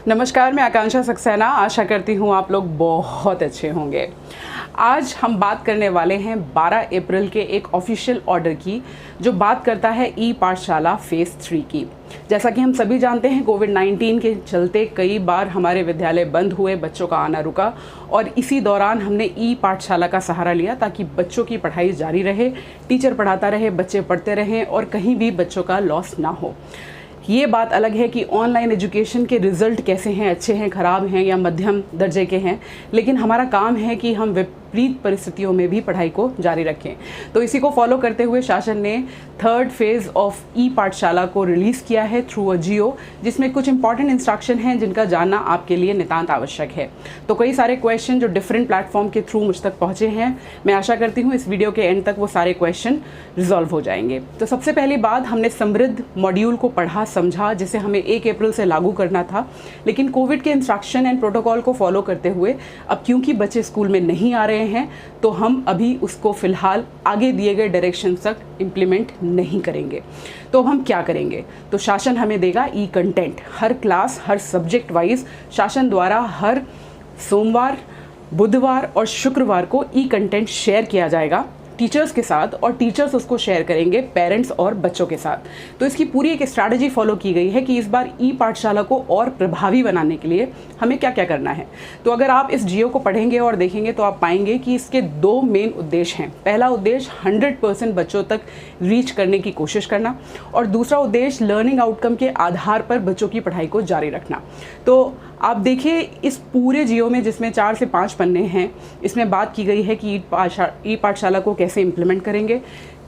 नमस्कार, मैं आकांक्षा सक्सेना। आशा करती हूँ आप लोग बहुत अच्छे होंगे। आज हम बात करने वाले हैं 12 अप्रैल के एक ऑफिशियल ऑर्डर की, जो बात करता है ई पाठशाला फेज़ 3 की। जैसा कि हम सभी जानते हैं, कोविड-19 के चलते कई बार हमारे विद्यालय बंद हुए, बच्चों का आना रुका और इसी दौरान हमने ई पाठशाला का सहारा लिया ताकि बच्चों की पढ़ाई जारी रहे, टीचर पढ़ाता रहे, बच्चे पढ़ते रहें और कहीं भी बच्चों का लॉस ना हो। ये बात अलग है कि ऑनलाइन एजुकेशन के रिज़ल्ट कैसे हैं, अच्छे हैं, ख़राब हैं या मध्यम दर्जे के हैं, लेकिन हमारा काम है कि हम विपरीत परिस्थितियों में भी पढ़ाई को जारी रखें। तो इसी को फॉलो करते हुए शासन ने 3rd फेज़ ऑफ ई पाठशाला को रिलीज़ किया है थ्रू अ जियो, जिसमें कुछ इंपॉर्टेंट इंस्ट्रक्शन हैं जिनका जानना आपके लिए नितांत आवश्यक है। तो कई सारे क्वेश्चन जो डिफरेंट प्लेटफॉर्म के थ्रू मुझ तक पहुँचे हैं, मैं आशा करती हूँ इस वीडियो के एंड तक वो सारे क्वेश्चन रिजॉल्व हो जाएंगे। तो सबसे पहली बात, हमने समृद्ध मॉड्यूल को पढ़ा समझा, जिसे हमें 1 अप्रैल से लागू करना था, लेकिन कोविड के इंस्ट्रक्शन एंड प्रोटोकॉल को फॉलो करते हुए अब क्योंकि बच्चे स्कूल में नहीं आ रहे हैं, तो हम अभी उसको फ़िलहाल आगे दिए गए डायरेक्शन तक इम्प्लीमेंट नहीं करेंगे। तो अब हम क्या करेंगे? तो शासन हमें देगा ई कंटेंट। हर क्लास, हर सब्जेक्ट वाइज शासन द्वारा हर सोमवार, बुधवार और शुक्रवार को ई कंटेंट शेयर किया जाएगा टीचर्स के साथ, और टीचर्स उसको शेयर करेंगे पेरेंट्स और बच्चों के साथ। तो इसकी पूरी एक स्ट्रैटेजी फॉलो की गई है कि इस बार ई पाठशाला को और प्रभावी बनाने के लिए हमें क्या क्या करना है। तो अगर आप इस जियो को पढ़ेंगे और देखेंगे तो आप पाएंगे कि इसके 2 मेन उद्देश्य हैं। पहला उद्देश्य 100% बच्चों तक रीच करने की कोशिश करना, और दूसरा उद्देश्य लर्निंग आउटकम के आधार पर बच्चों की पढ़ाई को जारी रखना। तो आप देखिए, इस पूरे जियो में जिसमें 4 से 5 पन्ने हैं, इसमें बात की गई है कि ई पाठशाला को कैसे इम्प्लीमेंट करेंगे,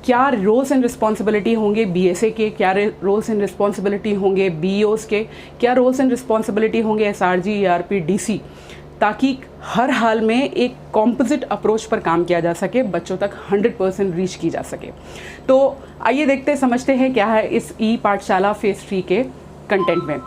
क्या रोल्स एंड रिस्पॉन्सिबिलिटी होंगे बीएसए के, क्या रोल्स एंड रिस्पॉन्सिबिलिटी होंगे बीईओस के, क्या रोल्स एंड रिस्पॉन्सिबिलिटी होंगे एसआरजी, ईआरपी, डीसी, ताकि हर हाल में एक कॉम्पोजिट अप्रोच पर काम किया जा सके, बच्चों तक 100% रीच की जा सके। तो आइए देखते समझते हैं क्या है इस ई पाठशाला फेज़ 3 के कंटेंट में।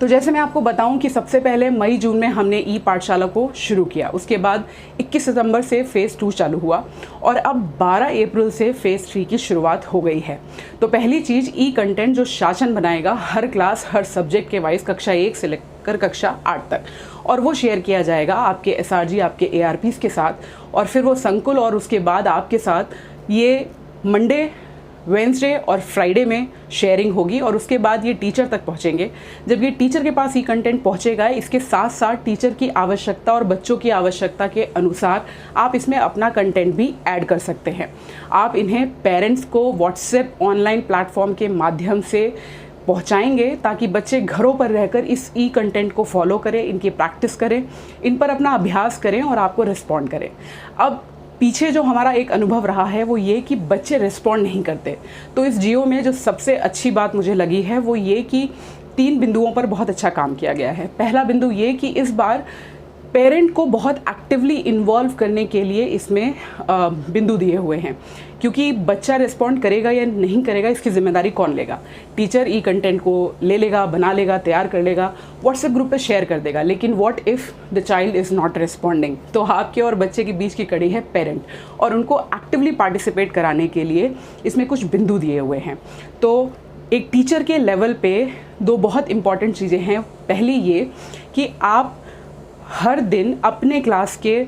तो जैसे मैं आपको बताऊं कि सबसे पहले मई जून में हमने ई पाठशाला को शुरू किया, उसके बाद 21 सितंबर से फेज़ 2 चालू हुआ और अब 12 अप्रैल से फेज़ 3 की शुरुआत हो गई है। तो पहली चीज़, ई कंटेंट जो शासन बनाएगा हर क्लास, हर सब्जेक्ट के वाइज, कक्षा 1 से लेकर कक्षा 8 तक, और वो शेयर किया जाएगा आपके एसआरजी, आपके एआरपीज़ के साथ, और फिर वो संकुल और उसके बाद आपके साथ ये मंडे, वेंसडे और फ्राइडे में शेयरिंग होगी, और उसके बाद ये टीचर तक पहुँचेंगे। जब ये टीचर के पास ई कंटेंट पहुँचेगा, इसके साथ साथ टीचर की आवश्यकता और बच्चों की आवश्यकता के अनुसार आप इसमें अपना कंटेंट भी ऐड कर सकते हैं। आप इन्हें पेरेंट्स को व्हाट्सएप ऑनलाइन प्लेटफॉर्म के माध्यम से पहुंचाएंगे ताकि बच्चे घरों पर रहकर इस ई कंटेंट को फॉलो करें, इनकी प्रैक्टिस करें, इन पर अपना अभ्यास करें और आपको रिस्पॉन्ड करें। अब पीछे जो हमारा एक अनुभव रहा है वो ये कि बच्चे रिस्पॉन्ड नहीं करते। तो इस जियो में जो सबसे अच्छी बात मुझे लगी है वो ये कि 3 बिंदुओं पर बहुत अच्छा काम किया गया है। पहला बिंदु ये कि इस बार पेरेंट को बहुत एक्टिवली इन्वॉल्व करने के लिए इसमें बिंदु दिए हुए हैं, क्योंकि बच्चा रिस्पॉन्ड करेगा या नहीं करेगा इसकी जिम्मेदारी कौन लेगा? टीचर ई कंटेंट को ले लेगा, बना लेगा, तैयार कर लेगा, व्हाट्सएप ग्रुप पे शेयर कर देगा, लेकिन what if the child is not responding? तो आपके और बच्चे के बीच की कड़ी है पेरेंट, और उनको एक्टिवली पार्टिसिपेट कराने के लिए इसमें कुछ बिंदु दिए हुए हैं। तो एक टीचर के लेवल पे 2 बहुत इंपॉर्टेंट चीज़ें हैं। पहली ये कि आप हर दिन अपने क्लास के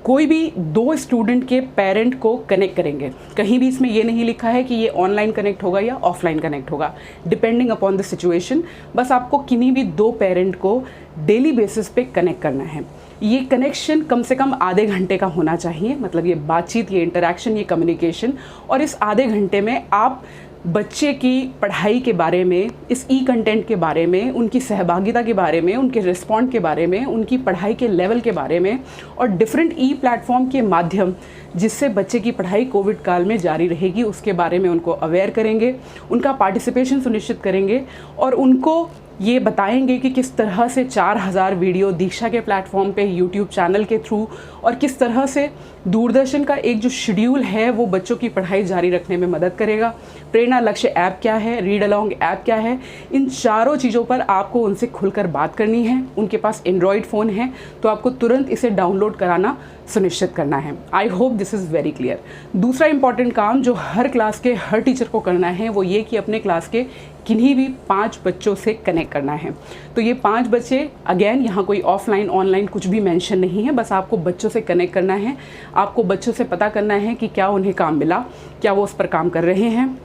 कोई भी 2 स्टूडेंट के पेरेंट को कनेक्ट करेंगे। कहीं भी इसमें ये नहीं लिखा है कि ये ऑनलाइन कनेक्ट होगा या ऑफलाइन कनेक्ट होगा, डिपेंडिंग अपॉन द सिचुएशन। बस आपको किन्हीं भी 2 पेरेंट को डेली बेसिस पे कनेक्ट करना है। ये कनेक्शन कम से कम आधे घंटे का होना चाहिए, मतलब ये बातचीत, ये इंटरेक्शन, ये कम्युनिकेशन, और इस आधे घंटे में आप बच्चे की पढ़ाई के बारे में, इस ई कंटेंट के बारे में, उनकी सहभागिता के बारे में, उनके रिस्पॉन्ड के बारे में, उनकी पढ़ाई के लेवल के बारे में, और डिफरेंट ई प्लेटफॉर्म के माध्यम जिससे बच्चे की पढ़ाई कोविड काल में जारी रहेगी उसके बारे में उनको अवेयर करेंगे, उनका पार्टिसिपेशन सुनिश्चित करेंगे, और उनको ये बताएंगे कि किस तरह से 4000 वीडियो दीक्षा के प्लेटफॉर्म पे यूट्यूब चैनल के थ्रू, और किस तरह से दूरदर्शन का एक जो शेड्यूल है वो बच्चों की पढ़ाई जारी रखने में मदद करेगा। प्रेरणा लक्ष्य ऐप क्या है, रीड अलॉन्ग ऐप क्या है, इन चारों चीज़ों पर आपको उनसे खुलकर बात करनी है। उनके पास एंड्रॉयड फ़ोन है तो आपको तुरंत इसे डाउनलोड कराना सुनिश्चित करना है। I hope this is very clear. दूसरा इंपॉर्टेंट काम जो हर क्लास के हर टीचर को करना है वो ये कि अपने क्लास के किन्हीं भी 5 बच्चों से कनेक्ट करना है। तो ये 5 बच्चे, अगेन यहाँ कोई ऑफलाइन ऑनलाइन कुछ भी मेंशन नहीं है, बस आपको बच्चों से कनेक्ट करना है। आपको बच्चों से पता करना है कि क्या उन्हें काम मिला, क्या वो उस पर काम कर रहे हैं।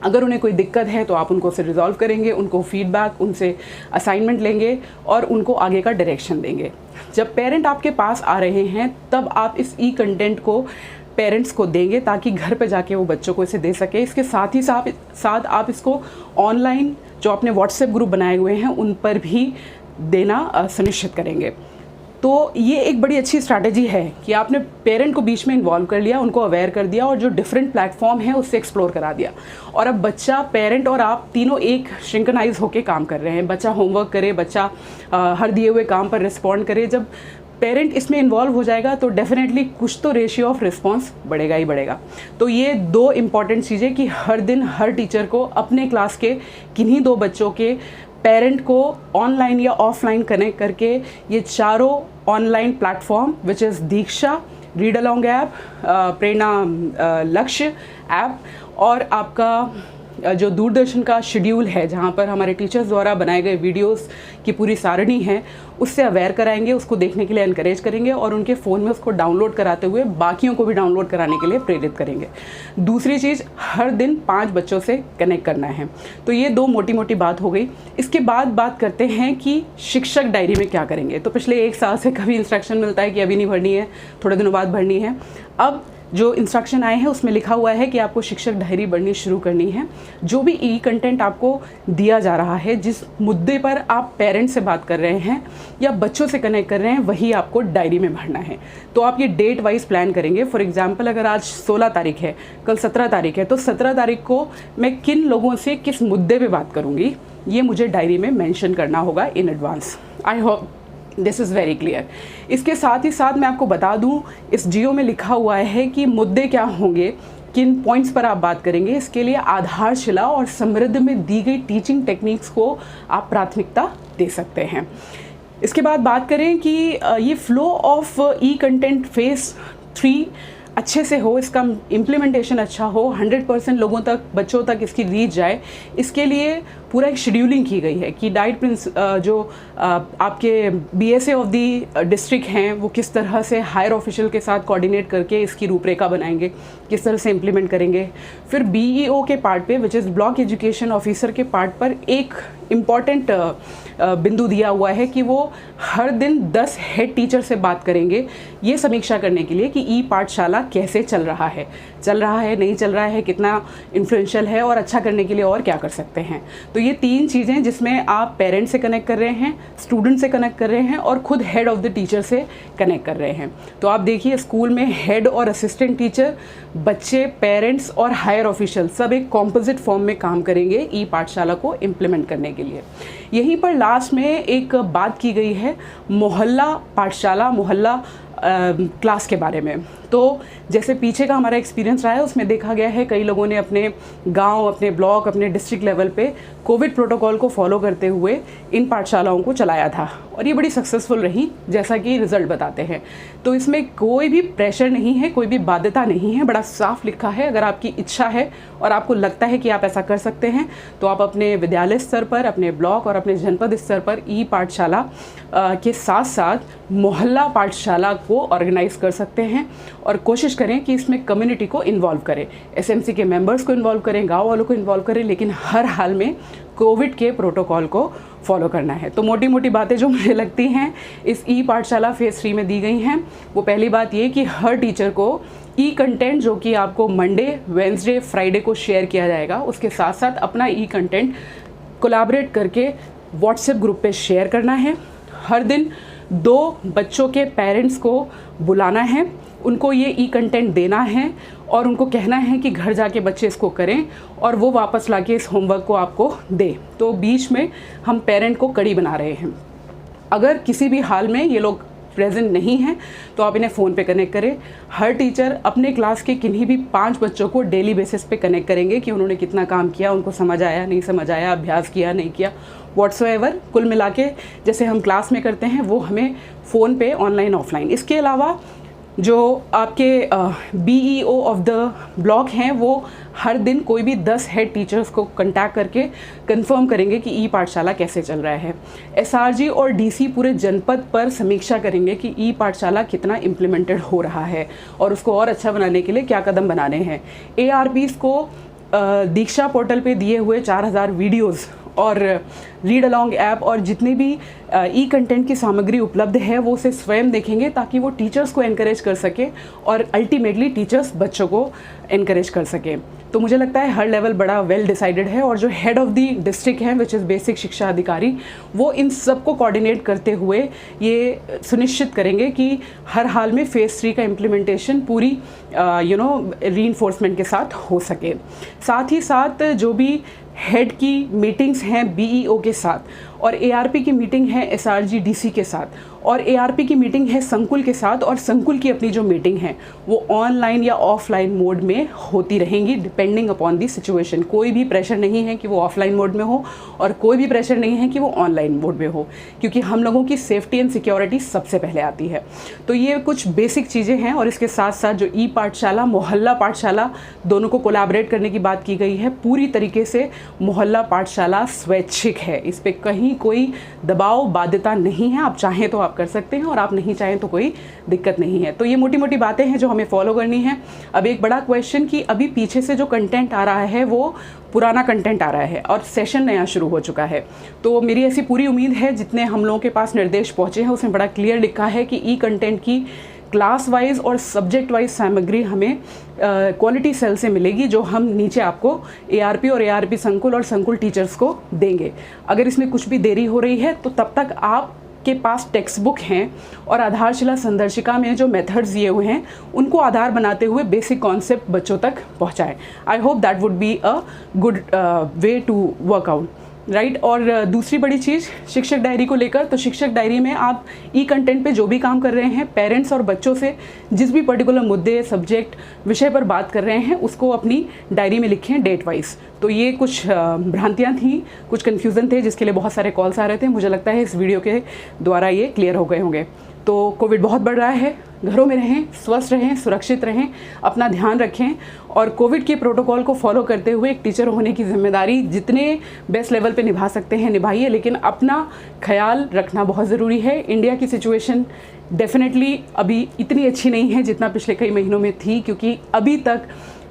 अगर उन्हें कोई दिक्कत है तो आप उनको उसे रिजॉल्व करेंगे, उनको फीडबैक, उनसे असाइनमेंट लेंगे और उनको आगे का डायरेक्शन देंगे। जब पेरेंट आपके पास आ रहे हैं तब आप इस ई कंटेंट को पेरेंट्स को देंगे ताकि घर पे जाके वो बच्चों को इसे दे सके। इसके साथ ही साथ आप इसको ऑनलाइन जो आपने व्हाट्सएप ग्रुप बनाए हुए हैं उन पर भी देना सुनिश्चित करेंगे। तो ये एक बड़ी अच्छी स्ट्रैटेजी है कि आपने पेरेंट को बीच में इन्वॉल्व कर लिया, उनको अवेयर कर दिया और जो डिफरेंट प्लेटफॉर्म है उससे एक्सप्लोर करा दिया। और अब बच्चा, पेरेंट और आप तीनों एक सिंक्रोनाइज होकर काम कर रहे हैं। बच्चा होमवर्क करे, बच्चा हर दिए हुए काम पर रिस्पॉन्ड करे। जब पेरेंट इसमें इन्वॉल्व हो जाएगा तो डेफिनेटली कुछ तो रेशियो ऑफ रिस्पॉन्स बढ़ेगा ही बढ़ेगा। तो ये 2 इम्पॉर्टेंट चीज़ें कि हर दिन हर टीचर को अपने क्लास के किन्हीं 2 बच्चों के पेरेंट को ऑनलाइन या ऑफलाइन कनेक्ट करके ये चारों online platform which is Diksha, read along app, Prerna Lakshya app और आपका जो दूरदर्शन का शेड्यूल है जहाँ पर हमारे टीचर्स द्वारा बनाए गए वीडियोस की पूरी सारणी है, उससे अवेयर कराएंगे, उसको देखने के लिए एनकरेज करेंगे और उनके फ़ोन में उसको डाउनलोड कराते हुए बाकियों को भी डाउनलोड कराने के लिए प्रेरित करेंगे। दूसरी चीज़, हर दिन 5 बच्चों से कनेक्ट करना है। तो ये 2 मोटी मोटी बात हो गई। इसके बाद बात करते हैं कि शिक्षक डायरी में क्या करेंगे। तो पिछले 1 साल से कभी इंस्ट्रक्शन मिलता है कि अभी नहीं भरनी है, थोड़े दिनों बाद भरनी है। अब जो इंस्ट्रक्शन आए हैं उसमें लिखा हुआ है कि आपको शिक्षक डायरी बढ़नी शुरू करनी है। जो भी ई कंटेंट आपको दिया जा रहा है, जिस मुद्दे पर आप पेरेंट्स से बात कर रहे हैं या बच्चों से कनेक्ट कर रहे हैं, वही आपको डायरी में भरना है। तो आप ये डेट वाइज प्लान करेंगे। फॉर एग्जांपल, अगर आज 16 तारीख है, कल 17 तारीख है, तो 17 तारीख को मैं किन लोगों से किस मुद्दे पर बात करूँगी, ये मुझे डायरी में मैंशन करना होगा in advance. I hope this is very clear. इसके साथ ही साथ मैं आपको बता दूं, इस जियो में लिखा हुआ है कि मुद्दे क्या होंगे, किन पॉइंट्स पर आप बात करेंगे। इसके लिए आधारशिला और समृद्ध में दी गई टीचिंग टेक्निक्स को आप प्राथमिकता दे सकते हैं। इसके बाद बात करें कि ये flow of E content phase 3 अच्छे से हो, इसका इम्प्लीमेंटेशन अच्छा हो, 100% लोगों तक, बच्चों तक इसकी रीच जाए। इसके लिए पूरा एक शेड्यूलिंग की गई है कि डाइट प्रिंस जो आपके BSA ऑफ दी डिस्ट्रिक्ट हैं वो किस तरह से हायर ऑफिशियल के साथ कोऑर्डिनेट करके इसकी रूपरेखा बनाएंगे, किस तरह से इम्प्लीमेंट करेंगे। फिर BEO के पार्ट पे, which is block education officer के पार्ट पर एक इम्पॉर्टेंट बिंदु दिया हुआ है कि वो हर दिन 10 हेड टीचर से बात करेंगे, ये समीक्षा करने के लिए कि ई पाठशाला कैसे चल रहा है, नहीं चल रहा है, कितना इन्फ्लुएंशियल है और अच्छा करने के लिए और क्या कर सकते हैं। तो ये 3 चीज़ें जिसमें आप पेरेंट्स से कनेक्ट कर रहे हैं, स्टूडेंट से कनेक्ट कर रहे हैं और खुद हेड ऑफ द टीचर से कनेक्ट कर रहे हैं। तो आप देखिए, स्कूल में हेड और असिस्टेंट टीचर, बच्चे, पेरेंट्स और हायर ऑफिशियल सब एक कॉम्पोजिट फॉर्म में काम करेंगे ई पाठशाला को इम्प्लीमेंट करने के लिए। यहीं पर लास्ट में एक बात की गई है मोहल्ला पाठशाला, मोहल्ला क्लास के बारे में। तो जैसे पीछे का हमारा एक्सपीरियंस रहा है उसमें देखा गया है कई लोगों ने अपने गांव, अपने ब्लॉक, अपने डिस्ट्रिक्ट लेवल पे कोविड प्रोटोकॉल को फॉलो करते हुए इन पाठशालाओं को चलाया था और ये बड़ी सक्सेसफुल रही, जैसा कि रिजल्ट बताते हैं। तो इसमें कोई भी प्रेशर नहीं है, कोई भी बाध्यता नहीं है, बड़ा साफ लिखा है। अगर आपकी इच्छा है और आपको लगता है कि आप ऐसा कर सकते हैं तो आप अपने विद्यालय स्तर पर, अपने ब्लॉक और अपने जनपद स्तर पर ई पाठशाला के साथ साथ मोहल्ला पाठशाला को ऑर्गेनाइज कर सकते हैं और कोशिश करें कि इसमें कम्युनिटी को इन्वॉल्व करें, SMC के मेंबर्स को इन्वॉल्व करें, गांव वालों को इन्वॉल्व करें, लेकिन हर हाल में कोविड के प्रोटोकॉल को फॉलो करना है। तो मोटी मोटी बातें जो मुझे लगती हैं इस ई पाठशाला फेज़ 3 में दी गई हैं, वो पहली बात ये कि हर टीचर को ई कंटेंट जो कि आपको मंडे, वेंसडे, फ्राइडे को शेयर किया जाएगा, उसके साथ साथ अपना ई कंटेंट कोलैबोरेट करके व्हाट्सएप ग्रुप पे शेयर करना है। हर दिन 2 बच्चों के पेरेंट्स को बुलाना है, उनको ये ई कंटेंट देना है और उनको कहना है कि घर जाके बच्चे इसको करें और वो वापस लाके इस होमवर्क को आपको दे। तो बीच में हम पेरेंट को कड़ी बना रहे हैं। अगर किसी भी हाल में ये लोग प्रेजेंट नहीं हैं तो आप इन्हें फ़ोन पे कनेक्ट करें। हर टीचर अपने क्लास के किन्हीं भी 5 बच्चों को डेली बेसिस पे कनेक्ट करेंगे कि उन्होंने कितना काम किया, उनको समझ आया, नहीं समझ आया, अभ्यास किया, नहीं किया, व्हाट्सएवर। कुल मिला के जैसे हम क्लास में करते हैं वो हमें फ़ोन पे ऑनलाइन ऑफलाइन। इसके अलावा जो आपके BEO ऑफ द ब्लॉक हैं वो हर दिन कोई भी 10 हेड टीचर्स को कांटेक्ट करके कंफर्म करेंगे कि ई पाठशाला कैसे चल रहा है। SRG और DC पूरे जनपद पर समीक्षा करेंगे कि ई पाठशाला कितना इम्प्लीमेंटेड हो रहा है और उसको और अच्छा बनाने के लिए क्या कदम बनाने हैं। ARPs को दीक्षा पोर्टल पे दिए हुए 4000 वीडियोज़ और रीड अलॉन्ग ऐप और जितने भी ई कंटेंट की सामग्री उपलब्ध है वो उसे स्वयं देखेंगे ताकि वो टीचर्स को एनकरेज कर सके और अल्टीमेटली टीचर्स बच्चों को एनकरेज कर सके। तो मुझे लगता है हर लेवल बड़ा वेल डिसाइडेड है और जो हेड ऑफ़ द डिस्ट्रिक्ट हैं विच इज़ बेसिक शिक्षा अधिकारी, वो इन सब को कोऑर्डिनेट करते हुए ये सुनिश्चित करेंगे कि हर हाल में फेज़ 3 का इम्प्लीमेंटेशन पूरी रीइंफोर्समेंट के साथ हो सके। साथ ही साथ जो भी हेड की मीटिंग्स हैं BEO के साथ और ARP की मीटिंग है SRG DC के साथ और ARP की मीटिंग है संकुल के साथ और संकुल की अपनी जो मीटिंग है वो ऑनलाइन या ऑफलाइन मोड में होती रहेंगी डिपेंडिंग अपॉन दी सिचुएशन। कोई भी प्रेशर नहीं है कि वो ऑफलाइन मोड में हो और कोई भी प्रेशर नहीं है कि वो ऑनलाइन मोड में हो, क्योंकि हम लोगों की सेफ्टी एंड सिक्योरिटी सबसे पहले आती है। तो ये कुछ बेसिक चीज़ें हैं और इसके साथ साथ जो ई पाठशाला मोहल्ला पाठशाला दोनों को कोलैबोरेट करने की बात की गई है। पूरी तरीके से मोहल्ला पाठशाला स्वैच्छिक है, इस पर कहीं कोई दबाव बाध्यता नहीं है। आप चाहें तो आप कर सकते हैं और आप नहीं चाहें तो कोई दिक्कत नहीं है। तो ये मोटी मोटी बातें हैं जो हमें फॉलो करनी है। अब एक बड़ा क्वेश्चन कि अभी पीछे से जो कंटेंट आ रहा है वो पुराना कंटेंट आ रहा है और सेशन नया शुरू हो चुका है। तो मेरी ऐसी पूरी उम्मीद है जितने हम लोगों के पास निर्देश पहुँचे हैं उसमें बड़ा क्लियर लिखा है कि ई कंटेंट की क्लास वाइज और सब्जेक्ट वाइज सामग्री हमें क्वालिटी सेल से मिलेगी, जो हम नीचे आपको ARP और ARP संकुल और संकुल टीचर्स को देंगे। अगर इसमें कुछ भी देरी हो रही है तो तब तक आप के पास टेक्स्ट बुक हैं और आधारशिला संदर्शिका में जो मेथड्स दिए हुए हैं उनको आधार बनाते हुए बेसिक कॉन्सेप्ट बच्चों तक पहुंचाएं। I hope that would be a good way to work out, right. और दूसरी बड़ी चीज़ शिक्षक डायरी को लेकर, तो शिक्षक डायरी में आप ई कंटेंट पे जो भी काम कर रहे हैं पेरेंट्स और बच्चों से जिस भी पर्टिकुलर मुद्दे सब्जेक्ट विषय पर बात कर रहे हैं उसको अपनी डायरी में लिखें डेट वाइज। तो ये कुछ भ्रांतियाँ थी, कुछ कन्फ्यूज़न थे जिसके लिए बहुत सारे कॉल्स आ रहे थे। मुझे लगता है इस वीडियो के द्वारा ये क्लियर हो गए होंगे। तो कोविड बहुत बढ़ रहा है, घरों में रहें, स्वस्थ रहें, सुरक्षित रहें, अपना ध्यान रखें और कोविड के प्रोटोकॉल को फॉलो करते हुए एक टीचर होने की जिम्मेदारी जितने बेस्ट लेवल पे निभा सकते हैं निभाइए, लेकिन अपना ख्याल रखना बहुत ज़रूरी है। इंडिया की सिचुएशन डेफिनेटली अभी इतनी अच्छी नहीं है जितना पिछले कई महीनों में थी, क्योंकि अभी तक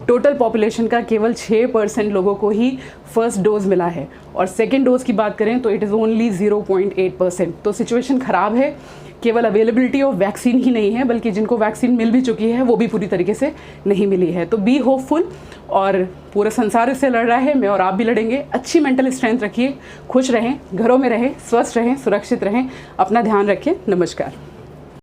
टोटल पॉपुलेशन का केवल 6% लोगों को ही फर्स्ट डोज़ मिला है और सेकेंड डोज़ की बात करें तो इट इज़ ओनली 0.8%। तो सिचुएशन ख़राब है। केवल अवेलेबिलिटी ऑफ वैक्सीन ही नहीं है बल्कि जिनको वैक्सीन मिल भी चुकी है वो भी पूरी तरीके से नहीं मिली है। तो बी होपफुल, और पूरा संसार इससे लड़ रहा है, मैं और आप भी लड़ेंगे। अच्छी मेंटल स्ट्रेंथ रखिए, खुश रहें, घरों में रहें, स्वस्थ रहें, सुरक्षित रहें, अपना ध्यान रखें। नमस्कार।